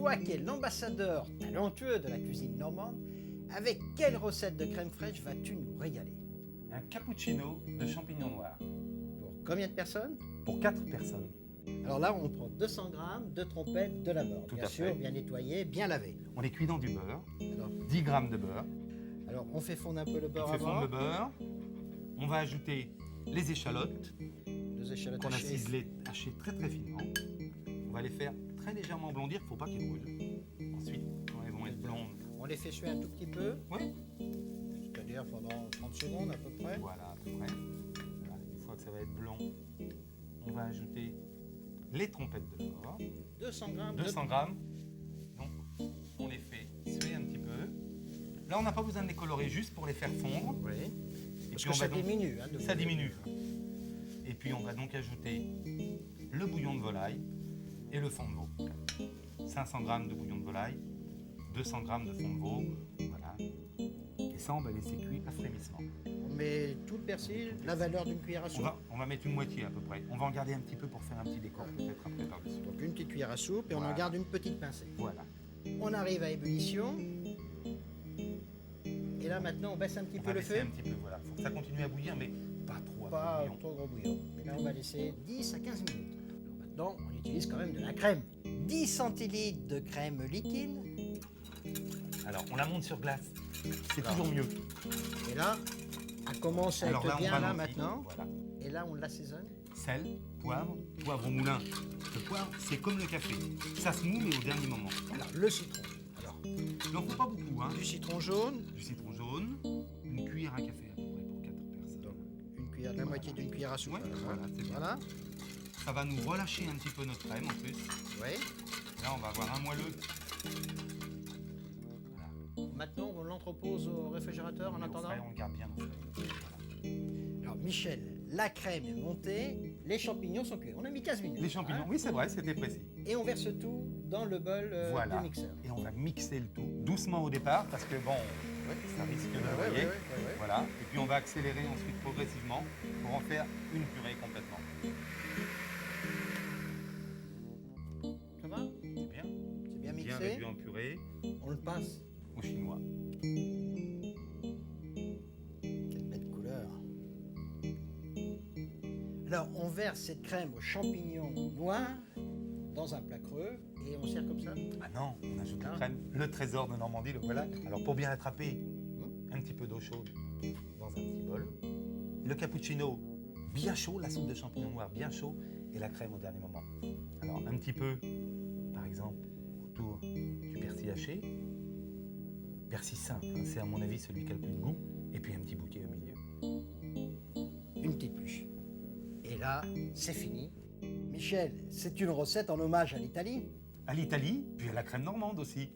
Toi qui es l'ambassadeur talentueux de la cuisine normande, avec quelle recette de crème fraîche vas-tu nous régaler? Un cappuccino de champignons noirs Pour combien de personnes? pour 4 personnes. Alors là, on prend 200 grammes de trompettes de la mort. Tout Bien à sûr, fait. bien nettoyé, bien lavé. On les cuit dans du beurre, Alors, 10 grammes de beurre. on fait fondre un peu le beurre On fait fondre avant. le beurre. On va ajouter les échalotes 2 échalotes qu'on a hachées. ciselées, hachées très très finement. On va les faire très légèrement blondir, il ne faut pas qu'ils brûlent. Ensuite, quand elles vont être blondes, On les fait suer un tout petit peu, ouais, c'est-à-dire pendant 30 secondes à peu près. voilà à peu près. Voilà, une fois que ça va être blond, on va ajouter les trompettes de beurre. 200 grammes 200 grammes. Donc, on les fait suer un petit peu. Là, on n'a pas besoin de les colorer, juste pour les faire fondre. Oui. Et Parce puis, que on ça va donc- diminue. Hein, Ça diminue. Et puis, on va donc ajouter le bouillon de volaille et le fond de veau. 500 grammes de bouillon de volaille, 200 grammes de fond de veau. Voilà. Et ça, on va laisser cuire à frémissement. On met tout le persil, la valeur d'une cuillère à soupe. On va mettre une moitié à peu près. On va en garder un petit peu pour faire un petit décor, peut-être après par-dessus. Donc une petite cuillère à soupe et on en Voilà. garde une petite pincée. Voilà. On arrive à ébullition. Et là maintenant on baisse un petit On peu va le laisser feu. un petit peu, voilà. Faut que ça continue à bouillir, mais pas trop. Pas bouillant. trop gros bouillon. Et là on va laisser 10 à 15 minutes. Alors maintenant on utilise quand même de la crème. 10 centilitres de crème liquide. Alors, on la monte sur glace. C'est Alors. toujours mieux. Et là, elle commence à Alors être là, on bien là ralentit. maintenant. Voilà. Et là on l'assaisonne. Sel, poivre au moulin. Le poivre, c'est comme le café. Ça se moule, mais au dernier moment. Alors le citron. Alors Il n'en faut pas beaucoup, hein. du citron jaune. Du citron jaune, une cuillère à café à peu près pour 4 personnes. Donc une cuillère, la moitié d'une cuillère à soupe. Ouais, voilà, c'est bien. Voilà. Ça va nous relâcher un petit peu notre crème en plus. Oui. Là, on va avoir un moelleux. Voilà. Maintenant on l'entrepose au réfrigérateur en Et au attendant. frais, on le garde bien au frais. Voilà. Alors Michel, la crème est montée, les champignons sont cuits. On a mis 15 minutes. Les champignons, hein. oui, c'est vrai, c'était précis. Et on verse tout dans le bol Voilà. du mixeur. Et on va mixer le tout doucement au départ parce que bon, ça risque de Ouais, noyer. ouais, ouais. Voilà. Et puis on va accélérer ensuite progressivement pour en faire une purée complètement. Ça va? C'est bien. C'est bien Bien mixé. réduit en purée On le passe. au chinois. Quelle belle couleur. Alors on verse cette crème aux champignons noirs dans un plat creux et on sert comme ça. Ah non, on ajoute la Non. crème, le trésor de Normandie, le voilà. Alors pour bien attraper, un petit peu d'eau chaude dans un petit bol. Le cappuccino bien chaud, la soupe de champignons noirs bien chaud et la crème au dernier moment. Alors un petit peu, par exemple, autour du persil haché. Persil simple, hein, c'est à mon avis celui qui a le plus de goût. Et puis un petit bouquet au milieu. Une petite bûche. Et là, c'est fini. Michel, c'est une recette en hommage à l'Italie. À l'Italie, puis à la crème normande aussi.